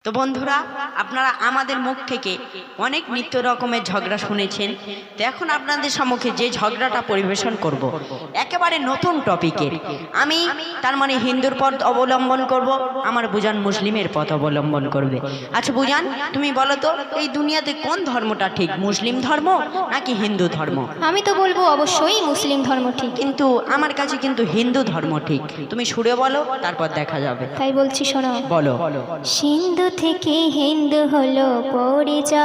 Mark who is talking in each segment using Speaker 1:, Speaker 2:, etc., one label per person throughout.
Speaker 1: তো বন্ধুরা, আপনারা আমাদের মুখ থেকে অনেক নিত্য রকমের ঝগড়া শুনেছেন। তো এখন আপনাদের সম্মুখে যে ঝগড়াটা পরিবেশন করব একেবারে নতুন টপিকের। আমি তার মানে হিন্দুর পথ অবলম্বন করব, আমার বুজান মুসলিমের পথ অবলম্বন করবে। আচ্ছা বুজান, তুমি বলো তো এই দুনিয়াতে কোন ধর্মটা ঠিক, মুসলিম ধর্ম নাকি হিন্দু ধর্ম?
Speaker 2: আমি তো বলবো অবশ্যই মুসলিম ধর্ম ঠিক,
Speaker 1: কিন্তু আমার কাছে কিন্তু হিন্দু ধর্ম ঠিক। তুমি সুরে বলো, তারপর দেখা যাবে।
Speaker 2: তাই বলছি শোনো।
Speaker 1: বলো।
Speaker 2: সিন্ধু থেকে হিন্দু হলো পরিচয়।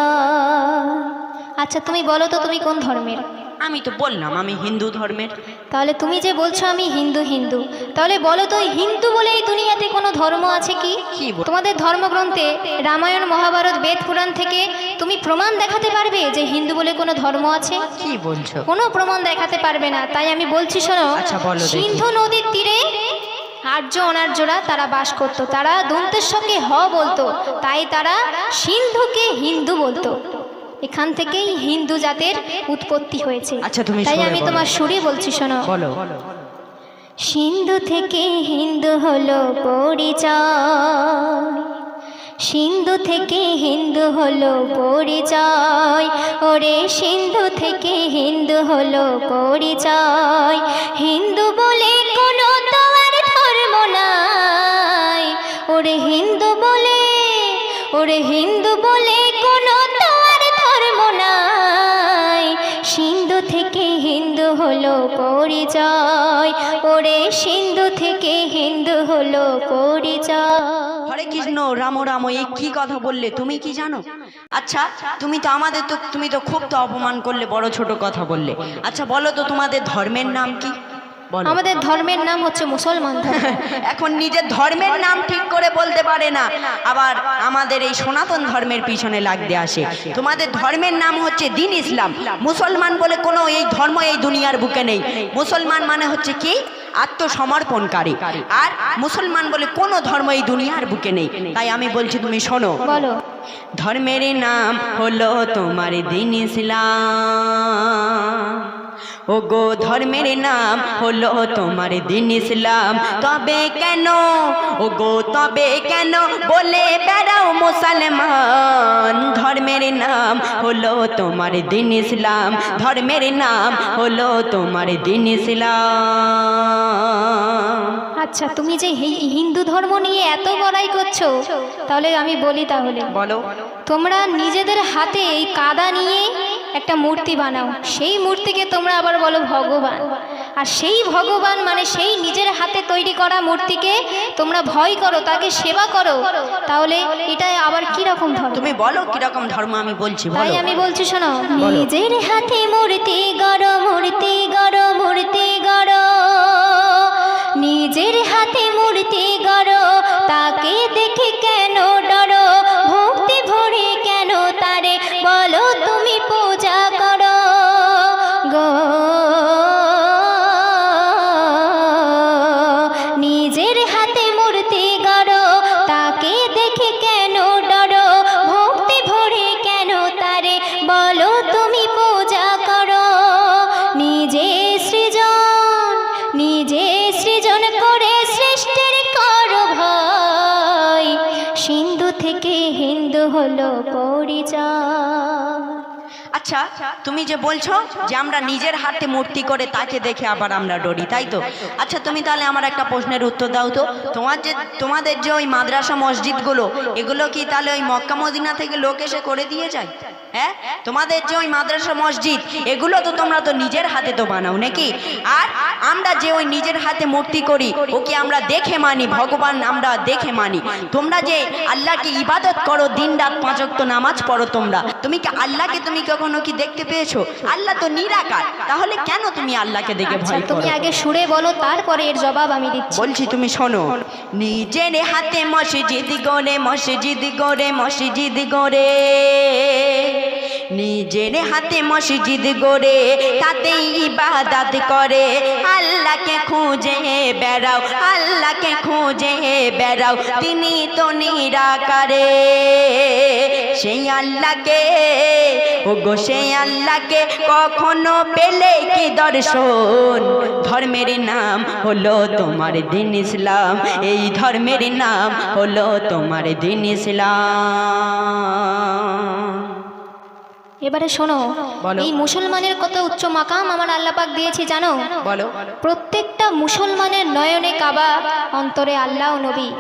Speaker 2: আচ্ছা তুমি বলো তো তুমি কোন ধর্মের?
Speaker 1: আমি তো বললাম আমি হিন্দু ধর্মের।
Speaker 2: তাহলে তুমি যে বলছো আমি হিন্দু, তাহলে বলো তো হিন্দু বলে এই দুনিয়াতে কোনো ধর্ম আছে কি? তোমাদের ধর্মগ্রন্থে রামায়ণ মহাভারত বেদ পুরাণ থেকে তুমি প্রমাণ দেখাতে পারবে যে হিন্দু বলে কোনো ধর্ম আছে?
Speaker 1: কি বলছো?
Speaker 2: কোনো প্রমাণ দেখাতে পারবে না। তাই আমি বলছি শোনো।
Speaker 1: আচ্ছা বলো দেখি।
Speaker 2: সিন্ধু নদীর তীরে আর্য অনার্যরা তারা বাস করত, তারা দন্তের সঙ্গে হ বলতো, তাই তারা সিন্ধুকে হিন্দু বলতো। এখান থেকেই হিন্দু জাতের উৎপত্তি হয়েছে।
Speaker 1: আচ্ছা তুমি
Speaker 2: তাই
Speaker 1: সুরে
Speaker 2: আমি
Speaker 1: বলো।
Speaker 2: তোমার সুরে বলছি শোনো।
Speaker 1: বলো।
Speaker 2: সিন্ধু থেকে হিন্দু হলো পরিচয়, সিন্ধু থেকে হিন্দু হলো পরিচয়, ওরে সিন্ধু থেকে হিন্দু হলো পরিচয়। হিন্দু বলে কোনো তো আর ধর্ম নাই, ওরে হিন্দু বলে, ওরে হিন্দু বলে কোনো তো আর ধর্ম নাই। সিন্ধু থেকে হিন্দু হলো পরিচয়, ওরে সিন্ধু থেকে হিন্দু হলো পরিচয়।
Speaker 1: হরে কৃষ্ণ রাম রাম, এই কি কথা বললে, তুমি কি জানো? আচ্ছা তুমি তো খুব তো অপমান করলে, বড় ছোট কথা বললে। আচ্ছা বলো তো তোমাদের ধর্মের নাম কি? বলো।
Speaker 2: আমাদের ধর্মের নাম হচ্ছে মুসলমান ধর্ম।
Speaker 1: এখন নিজের ধর্মের নাম ঠিক করে বলতে পারে না, আবার আমাদের এই সনাতন ধর্মের পিছনে লাগতে আসে। তোমাদের ধর্মের নাম হচ্ছে দিন ইসলাম। মুসলমান বলে কোনো এই ধর্ম এই দুনিয়ার বুকে নেই। মুসলমান মানে হচ্ছে কি? আত্মসমর্পণকারী। আর মুসলমান বলে কোনো ধর্ম এই দুনিয়ার বুকে নেই। তাই আমি বলছি তুমি শোনো।
Speaker 2: বলো।
Speaker 1: ধর্মের নাম হলো তোমার দিন ইসলাম, ও গো ধর্মের নাম হলো তোমার দিন ইসলাম। তবে কেন ও গো তবে কেন বলে বেড়াও মুসলমান? ধর্মের নাম হলো তোমার দিন ইসলাম, ধর্মের নাম হলো তোমার দিন ইসলাম।
Speaker 2: আচ্ছা তুমি যে হিন্দু ধর্ম নিয়ে এত বড়াই করছো, তাহলে আমি বলি তাহলে।
Speaker 1: বলো।
Speaker 2: তোমরা নিজেদের হাতে এই কাদা নিয়ে একটা মূর্তি বানাও, সেই মূর্তিকে তোমরা আবার বলো ভগবান। আর সেই ভগবান মানে সেই নিজের হাতে তৈরি করা মূর্তিকে তোমরা ভয় করো, তাকে সেবা করো, তাহলে এটা আবার কি রকম ধর্ম?
Speaker 1: তুমি বলো কি রকম ধর্ম, আমি বলছি।
Speaker 2: তাই
Speaker 1: বলো।
Speaker 2: আমি বলছি শোনো।
Speaker 1: বলো।
Speaker 2: নিজের হাতে মূর্তি গড়ো, মূর্তি গড়ো, মূর্তি গড়ো, নিজের হাতে মূর্তি গড়ো, তাকে দেখে কেন ডরো? ভক্তি ভরে কেন তারে বলো তুমি পূজা করো গো? নিজের হাতে মূর্তি গড়ো, তাকে দেখে কেন ডরো? ভক্তি ভরে কেন তারে বলো তুমি পূজা করো? নিজে সৃজন করে সৃষ্টির করো ভয়, সিন্ধু থেকে হিন্দু হলো পরিচয়।
Speaker 1: আচ্ছা তুমি যে বলছো যে আমরা নিজের হাতে মূর্তি করে তাকে দেখে আবার আমরা ডরি, তাই তো? আচ্ছা তুমি তাহলে আমার একটা প্রশ্নের উত্তর দাও তো। তোমাদের যে ওই মাদ্রাসা মসজিদগুলো, এগুলো কি তাহলে ওই মক্কা মদিনা থেকে লোক এসে করে দিয়ে যায়? হ্যাঁ, তোমাদের যে ওই মাদ্রাসা মসজিদ, এগুলো তো তোমরা তো নিজের হাতে তো বানাও নাকি? আর আমরা যে ওই নিজের হাতে মূর্তি করি, ওকে আমরা দেখে মানি, ভগবান আমরা দেখে মানি। তোমরা যে আল্লাহকে ইবাদত করো, দিন রাত 5 ওয়াক্ত নামাজ পড়ো, তুমি কি আল্লাহকে তুমি কখনো কি দেখতে পেয়েছো? আল্লাহ তো নিরাকার, তাহলে কেন তুমি আল্লাহকে দেখে
Speaker 2: আচ্ছা
Speaker 1: ভয় করো?
Speaker 2: তুমি আগে সুরে বলো, তারপরে এর জবাব আমি দিচ্ছি।
Speaker 1: বলছি তুমি শোনো। নিজের হাতে মসজিদ গড়ে, মসজিদ গড়ে, মসজিদ গড়ে, নিজের হাতে মসজিদ গড়ে, তাতেই ইবাদত করে। আল্লাহকে খুঁজে বেড়াও, আল্লাহকে খুঁজে বেড়াও, তিনি তো নিরাকারে। সেই আল্লাহকে, ও গো সেই আল্লাহকে কখনো পেলে কি দর্শন? ধর্মের নাম হলো তোমার দিন ইসলাম, এই ধর্মের নাম হলো তোমার দিন ইসলাম।
Speaker 2: এবারে শোনো,
Speaker 1: বলো।
Speaker 2: এই মুসলমানের কত উচ্চ মাকাম আমার আল্লাহ পাক দিয়েছে জানো?
Speaker 1: বলো।
Speaker 2: প্রত্যেকটা মুসলমানের নয়নে কাবা, অন্তরে আল্লাহ ও নবী।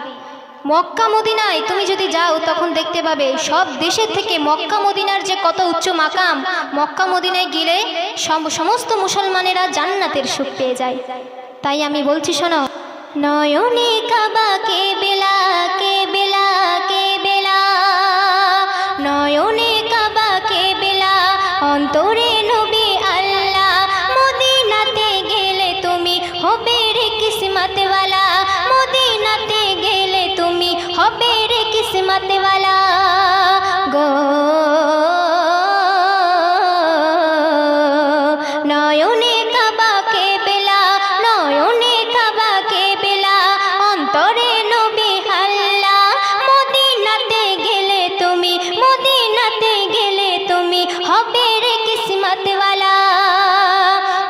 Speaker 2: মক্কা মদিনায় তুমি যদি যাও তখন দেখতে পাবে সব দেশের থেকে মক্কা মদিনার যে কত উচ্চ মাকাম, মক্কা মদিনায় গেলে সমস্ত মুসলমানেরা জান্নাতের সুখ পেয়ে যায়। তাই আমি বলছি শোনো, নয়নে কাবা কে বেলা কে বেলা কে বেলা, নয়নে কাবা কে বেলা, অন্তরে নবী আল্লাহ। মদিনাতে গেলে তুমি হবে রে কিসমতওয়ালা, মদিনাতে গেলে তুমি হবে রে কিসমতওয়ালা গো। নয়নে কাবা কে বেলা, নয়নে কাবা কে বেলা, অন্তরে নবী আল্লাহ। মদিনাতে গেলে তুমি, মদিনাতে গেলে তুমি হবে রে কিসমতওয়ালা।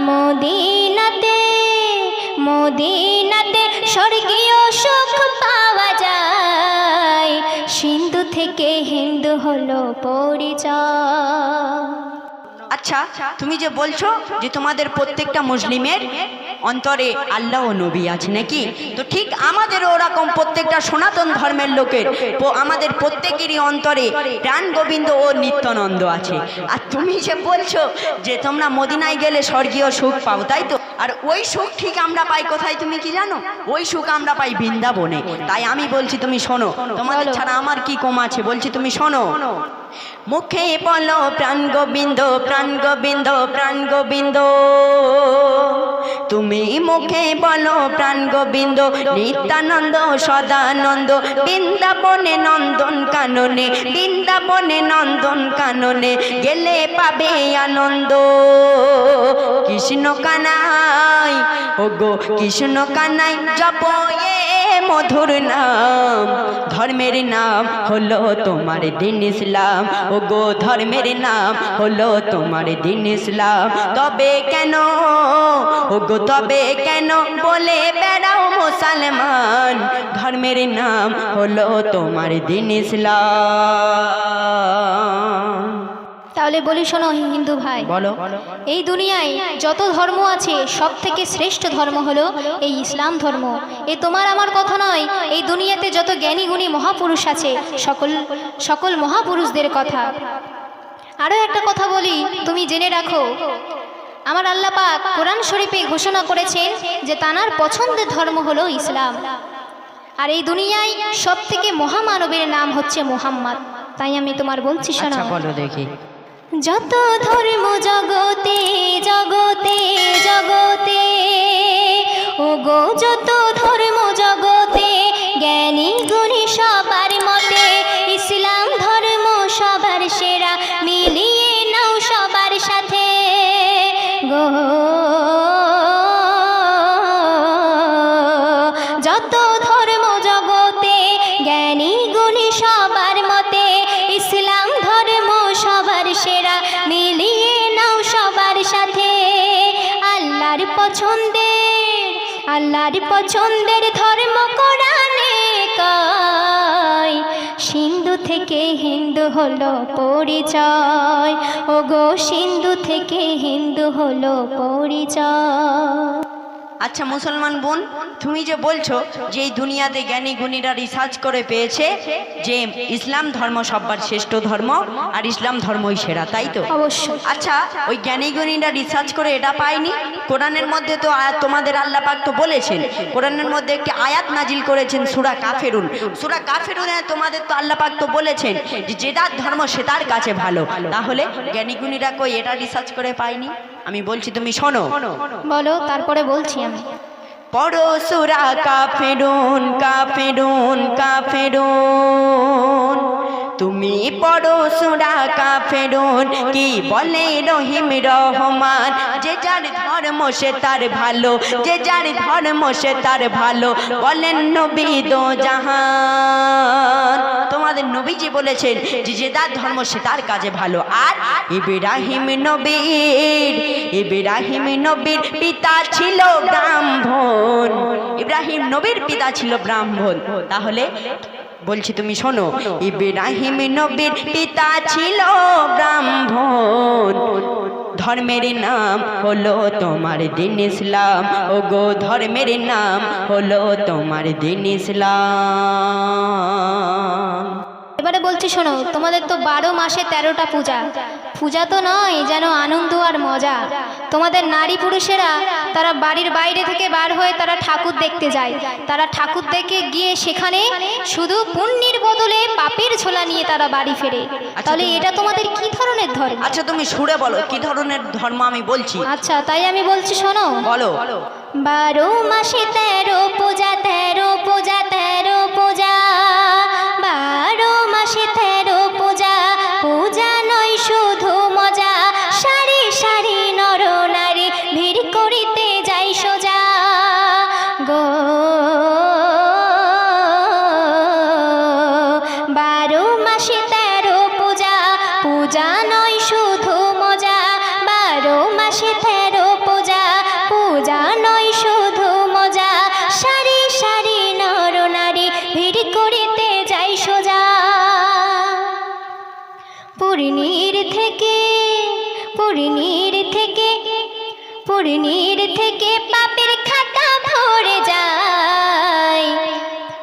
Speaker 2: মদিনাতে, মদিনাতে স্বর্গীয় সুখ পাওয়া যায়, সিন্ধু থেকে হিন্দু হলো পরিচয়।
Speaker 1: আচ্ছা, তুমি যে বলছো যে তোমাদের প্রত্যেকটা মুসলিমের অন্তরে আল্লাহ ও নবী আছে নাকি, তো ঠিক আমাদের ওরকম প্রত্যেকটা সনাতন ধর্মের লোকের আমাদের প্রত্যেকেরই অন্তরে প্রাণ গোবিন্দ ও নিত্যানন্দ আছে। আর তুমি যে বলছো যে তোমরা মদিনায় গেলে স্বর্গীয় সুখ পাও, তাই তো? আর ওই সুখ ঠিক আমরা পাই কোথায় তুমি কি জানো? ওই সুখ আমরা পাই বৃন্দাবনে। তাই আমি বলছি তুমি শোনো, তোমাদের ছাড়া আমার কি কম আছে, বলছি তুমি শোনো। মুখে বলো প্রাণ গোবিন্দ, প্রাণ গোবিন্দ, প্রাণ গোবিন্দ। তুমি মুখে বলো প্রাণ গোবিন্দ, নিত্যানন্দ সদানন্দ। বৃন্দাবনে নন্দন কাননে, বৃন্দাবনে নন্দন কাননে গেলে পাবে আনন্দ। কৃষ্ণ কানাই, ও গো কৃষ্ণ কানাই জপ এ মধুর নাম। ধর্মের নাম হলো তোমার দিন ইসলাম, ও গো ধর্মের নাম হলো তোমার দিন ইসলাম। তবে কেন, ও গো তবে কেন বলে বেড়াও মুসলমান? ধর্মের নাম হলো তোমার দিন ইসলাম।
Speaker 2: তাহলে বলি শোনো হিন্দু ভাই,
Speaker 1: বলো।
Speaker 2: এই দুনিয়ায় যত ধর্ম আছে সব থেকে শ্রেষ্ঠ ধর্ম হলো এই ইসলাম ধর্ম। এ তোমার আমার কথা নয়, এই দুনিয়াতে যত জ্ঞানী গুণী মহাপুরুষ আছে সকল সকল মহাপুরুষদের কথা। আরও একটা কথা বলি, তুমি জেনে রাখো, আমার আল্লাহ পাক কোরআন শরীফে ঘোষণা করেছেন যে তানার পছন্দের ধর্ম হলো ইসলাম। আর এই দুনিয়ায় সব থেকে মহামানবের নাম হচ্ছে মুহাম্মদ। তাই আমি তোমার বলছি শোনো,
Speaker 1: বলো দেখি।
Speaker 2: যত ধর্ম জগতে জগতে জগতে, ও গো যত ধর্ম জগতে, জ্ঞানী গুণী সবার মতে ইসলাম ধর্ম সবার সেরা, মিলিয়ে নাও সবার সাথে গো। যত ধর্ম জগতে, জ্ঞানী গুণী সবার মতে ইসলাম ধর্ম সবার সেরা, মিলিয়ে নাও সবার সাথে। আল্লাহর পছন্দের, আল্লাহর পছন্দের ধর্ম কোরআনে কয়, সিন্ধু থেকে হিন্দু হলো পরিচয়, ও গো সিন্ধু থেকে হিন্দু হলো পরিচয়।
Speaker 1: আচ্ছা মুসলমান বোন, তুমি যে বলছো যে এই দুনিয়াতে জ্ঞানী গুণীরা রিসার্চ করে পেয়েছে যে ইসলাম ধর্ম সবার শ্রেষ্ঠ ধর্ম আর ইসলাম ধর্মই সেরা, তাই তো?
Speaker 2: অবশ্যই।
Speaker 1: আচ্ছা, ওই জ্ঞানী গুণীরা রিসার্চ করে এটা পায়নি? কোরআনের মধ্যে তো তোমাদের আল্লাহ পাক তো বলেছেন, কোরআনের মধ্যে একটি আয়াত নাজিল করেছেন সূরা কাফিরুন। সূরা কাফিরুনে তোমাদের তো আল্লাহ পাক তো বলেছেন যে যেটার ধর্ম সেটার কাছে ভালো। তাহলে জ্ঞানী গুণীরা কই এটা রিসার্চ করে পায়নি? আমি বলছি তুমি শোনো।
Speaker 2: বলো, তারপরে বলছি আমি।
Speaker 1: পড়ো সূরা কাফিরুন, কাফিরুন, কাফিরুন। তুমি পড়ো সূরা কাফিরুন, কি বলে রহিম রহমান, যে যার ধর্ম সে তার ভালো, যে যার ধর্ম সে তার ভালো, বলেন নবী দো জাহান। তোমাদের নবীজি বলেছেন যে যে তার ধর্ম সে তার কাজে ভালো। আর ইব্রাহিম নবীর পিতা ছিল ব্রাহ্মণ। ইব্রাহিম নবীর পিতা ছিল ব্রাহ্মণ। তাহলে বলছি তুমি শোনো, ইব্রাহিম নবীর পিতা ছিল ব্রাহ্মণ। ধর্মের নাম হলো তোমার দিন ইসলাম। ও গো ধর্মের নাম হলো তোমার দিন ইসলাম।
Speaker 2: এবারে বলছি শোনো, তোমাদের তো 12 মাসে 13টা পূজা। পূজা তো নয়, যেন আনন্দ আর মজা। তোমাদের নারী পুরুষেরা তারা বাড়ির বাইরে থেকে বার হয়ে তারা ঠাকুর দেখতে যায়। তারা ঠাকুর দেখে গিয়ে সেখানে শুধু পুণ্যের বদলে পাপের ঝোলা নিয়ে তারা বাড়ি ফেরে। তাহলে এটা তোমাদের কি ধরনের ধর্ম?
Speaker 1: আচ্ছা তুমি সুরে বলো কি ধরনের ধর্ম আমি বলছি।
Speaker 2: আচ্ছা তাই আমি বলছি শোনো,
Speaker 1: বলো।
Speaker 2: 12 মাসে 13 পূজা, 13 পূজা, 13 পূজা। 12 মাসে 13 পূজা, পূজা নয় শুধু মজা। সারি সারি নর নারী ভিড় করিতে যাই সোজা গো। 12 মাসে 13 পূজা, পূজা নয় শুধু মজা। 12 মাসে 13 পূজা, পূজা নয় শুধু মজা। সারি সারি নর নারী ভিড় করিতে যাই সোজা। পূর্ণির থেকে পাপের খাতা ভরে যায়।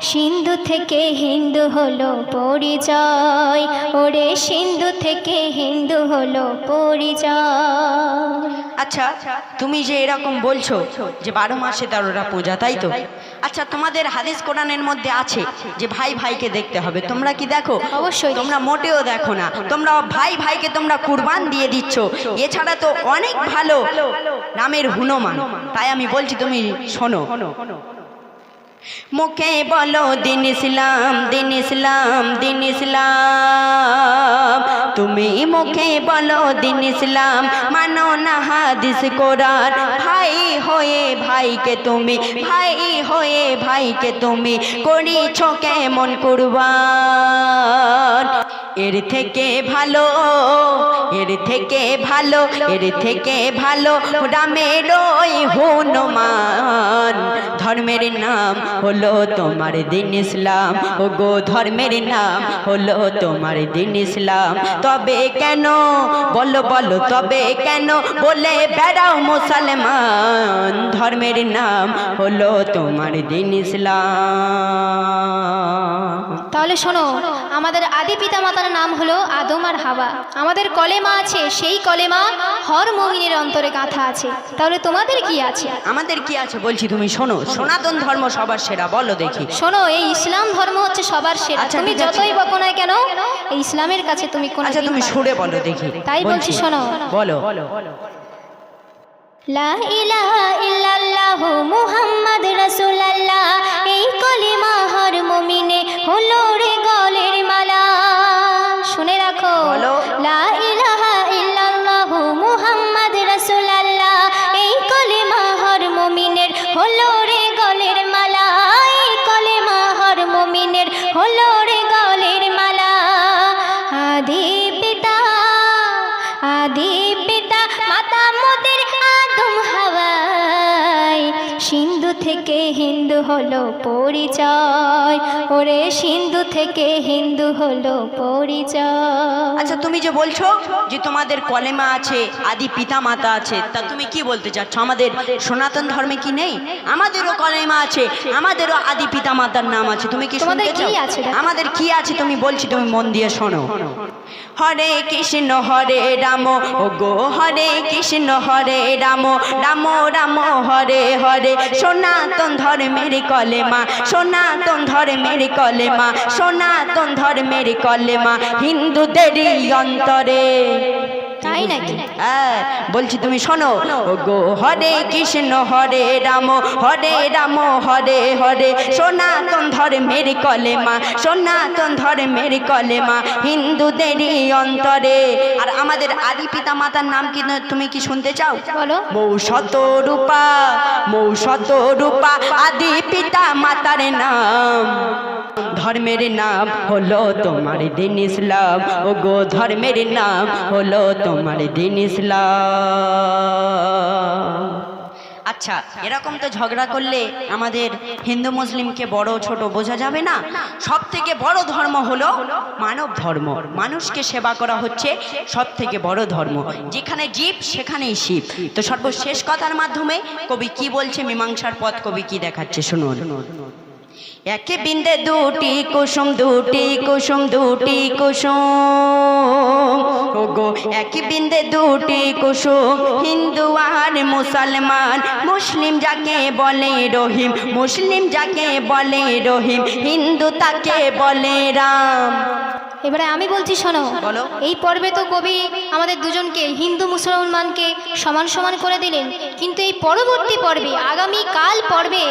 Speaker 2: সিন্ধু থেকে হিন্দু হলো পরিচয়, ওরে সিন্ধু থেকে হিন্দু হলো পরিচয়।
Speaker 1: আচ্ছা তুমি যে এরকম বলছো যে 12 মাসে 13টা পূজা, তাই তো? আচ্ছা তোমাদের হাদিস কোরআনের মধ্যে আছে যে ভাই ভাইকে দেখতে হবে, তোমরা কি দেখো?
Speaker 2: অবশ্যই।
Speaker 1: তোমরা মোটেও দেখো না। তোমরা ভাই ভাইকে তোমরা কুরবান দিয়ে দিচ্ছ। এছাড়া তো অনেক ভালো নামের হনুমান। তাই আমি বলছি তুমি শোনো, মুখে বলো দিন ইসলাম, দিন ইসলাম, দিন ইসলাম। তুমি মুখে বলো দিন ইসলাম, মানো না হাদিস কোরআন। ভাই হয়ে ভাইকে তুমি, ভাই হয়ে ভাইকে তুমি করিছো কেমন কুরবান। এর থেকে ভালো, এর থেকে ভালো, এর থেকে ভালো রামের ওই হনুমান। ধর্মের নাম হলো তোমার দিন ইসলাম। ও গো ধর্মের নাম হলো তোমার দিন ইসলাম। তবে কেন বলো বলো, তবে কেন বলে বেড়াও মুসলমান? ধর্মের নাম হলো তোমার দিন ইসলাম।
Speaker 2: তাহলে শোনো, আমাদের আদি পিতা মাতার নাম হলো আদম আর হাওয়া। আমাদের কলেমা আছে, সেই কলেমা হর মুমিনের অন্তরে গাঁথা আছে। তাহলে তোমাদের কি আছে?
Speaker 1: আমাদের কি আছে বলছি তুমি শোনো। সনাতন ধর্ম সবার সেরা, বলো দেখি।
Speaker 2: শোনো, এই ইসলাম ধর্ম হচ্ছে সবার সেরা।
Speaker 1: আচ্ছা,
Speaker 2: তুমি
Speaker 1: ঠিক আছে।
Speaker 2: যতই বকো না কেন, এই ইসলামের কাছে তুমি কোনো
Speaker 1: আচ্ছা তুমি সুরে বলো দেখি।
Speaker 2: তাই বলছি শোনো,
Speaker 1: বলো।
Speaker 2: লা ইলাহা ইল্লাল্লাহু মুহাম্মাদ রাসূলুল্লাহ, এই কলিমা হর মুমিনে হলো রে গলের মালা। শুনে রাখো,
Speaker 1: বলো।
Speaker 2: লা ইলাহা ইল্লাল্লাহু মুহাম্মাদ রাসূলুল্লাহ, এই কলিমা হর মুমিনের হলো রে গলের মালা। এই কলিমা হর মুমিনের হলো রে গলের মালা। আদি পিতা মাতা মোদের আদম হাওয়াই। সিন্ধু থেকে হিন্দু হলো পরিচয়, ওরে সিন্ধু থেকে হিন্দু হলো পরিচয়।
Speaker 1: আচ্ছা তুমি যে বলছো যে তোমাদের কলেমা আছে, আদি পিতা মাতা আছে, তা তুমি কি বলতে চাচ্ছ? আমাদের সনাতন ধর্মে কি নেই? আমাদেরও কলেমা আছে, আমাদেরও আদি পিতা মাতার নাম আছে। তুমি কি
Speaker 2: তোমাদের
Speaker 1: শুনতে
Speaker 2: কি
Speaker 1: চাও?
Speaker 2: আছে?
Speaker 1: আমাদের কি আছে তুমি বলছি, তুমি মন দিয়ে শোনো। হরে কৃষ্ণ হরে রাম, ও গো হরে কৃষ্ণ হরে রাম, রাম রাম হরে হরে। সনাতন ধর্মের কলেমা, সনাতন ধর্মের কলেমা, সনাতন ধর্মের কলেমা হিন্দুদেরই অন্তরে।
Speaker 2: তাই নাকি?
Speaker 1: হ্যাঁ বলছি তুমি শোনো। ও গো হরে কৃষ্ণ হরে রাম, হরে রাম হরে হরে। সনাতন ধর্মের কলেমা, সনাতন ধর্মের কলেমা হিন্দুদেরই অন্তরে। আর আমাদের আদি পিতা মাতার নাম কি তুমি কি শুনতে চাও?
Speaker 2: বলো।
Speaker 1: মৌশত রূপা, মৌশত রূপা আদি পিতা মাতার নাম। ধর্মের নাম হলো তোমার দিন ইসলাম, ও গো ধর্মের নাম হলো তোমার দিন ইসলাম। আচ্ছা, এরকম তো ঝগড়া করলে আমাদের হিন্দু মুসলিমকে বড় ছোট বোঝা যাবে না। সব থেকে বড় ধর্ম হলো মানব ধর্ম, মানুষকে সেবা করা হচ্ছে সব থেকে বড় ধর্ম। যেখানে জীব সেখানেই শিব। তো সর্বশেষ কথার মাধ্যমে কবি কি বলছে, মীমাংসার পথ কবি কি দেখাচ্ছে শুনুন। একে বিন্দে দুটি কুসুম, দুটি কুসুম, দুটি কুসুম, ওগো এক বিন্দে দুটি কুসুম, হিন্দু আর মুসলমান। মুসলিম যাকে বলে রহিম, মুসলিম যাকে বলে রহিম, হিন্দু তাকে বলে রাম।
Speaker 2: এবারে আমি বলছি শোনো,
Speaker 1: বলো।
Speaker 2: এই পর্বে তো কবি আমাদের দুজনকে হিন্দু মুসলমানকে সমান সমান করে দিলেন, কিন্তু এই পরবর্তী পর্বে আগামী কাল পর্বে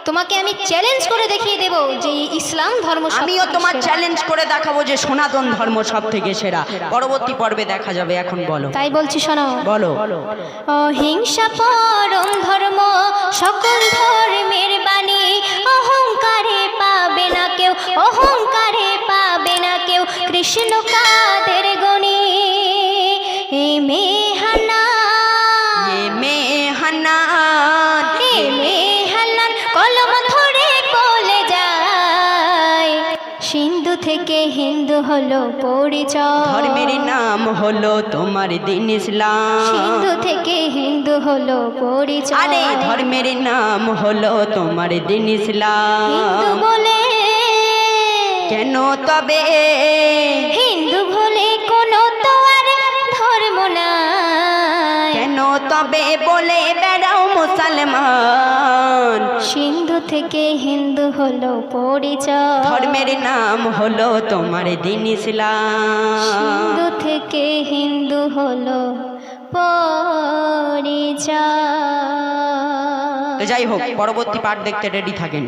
Speaker 2: তোমাকে আমি চ্যালেঞ্জ করে দেখিয়ে দেব যে ইসলাম ধর্ম
Speaker 1: আমিও তোমার চ্যালেঞ্জ করে দেখাবো যে সনাতন ধর্ম সব থেকে সেরা। পরবর্তী পর্বে দেখা যাবে, এখন বলো।
Speaker 2: তাই বলছি শোনো,
Speaker 1: বলো।
Speaker 2: অহিংসা পরম ধর্ম, সকল ধর্মের বাণী, অহংকারে পাবে না কেউ, অহংকারে পাবে না কেউ, কৃষ্ণ কাদের গণি এ মেহানা,
Speaker 1: এ মেহানা,
Speaker 2: এ মেহানান কলম ধরে বলে যায়, সিন্ধু থেকে হিন্দু হলো পরিচয়,
Speaker 1: ধর্মের নাম হলো তোমার দিন ইসলাম।
Speaker 2: সিন্ধু থেকে হিন্দু হলো পরিচয়,
Speaker 1: আরে ধর্মের নাম হলো তোমার দিন ইসলাম।
Speaker 2: হিন্দু বলে
Speaker 1: কেন তবে,
Speaker 2: হিন্দু বলে কোনো তো আর ধর্ম নাই,
Speaker 1: কেন তবে বলে বেড়াও মুসলমান।
Speaker 2: সিন্ধু থেকে হিন্দু হলো পরিচয়,
Speaker 1: ধর্মের নাম হলো তোমার দিন ইসলাম।
Speaker 2: সিন্ধু থেকে হিন্দু হলো পরিচয়।
Speaker 1: তো যাই হোক, পরবর্তী পাঠ দেখতে রেডি থাকেন।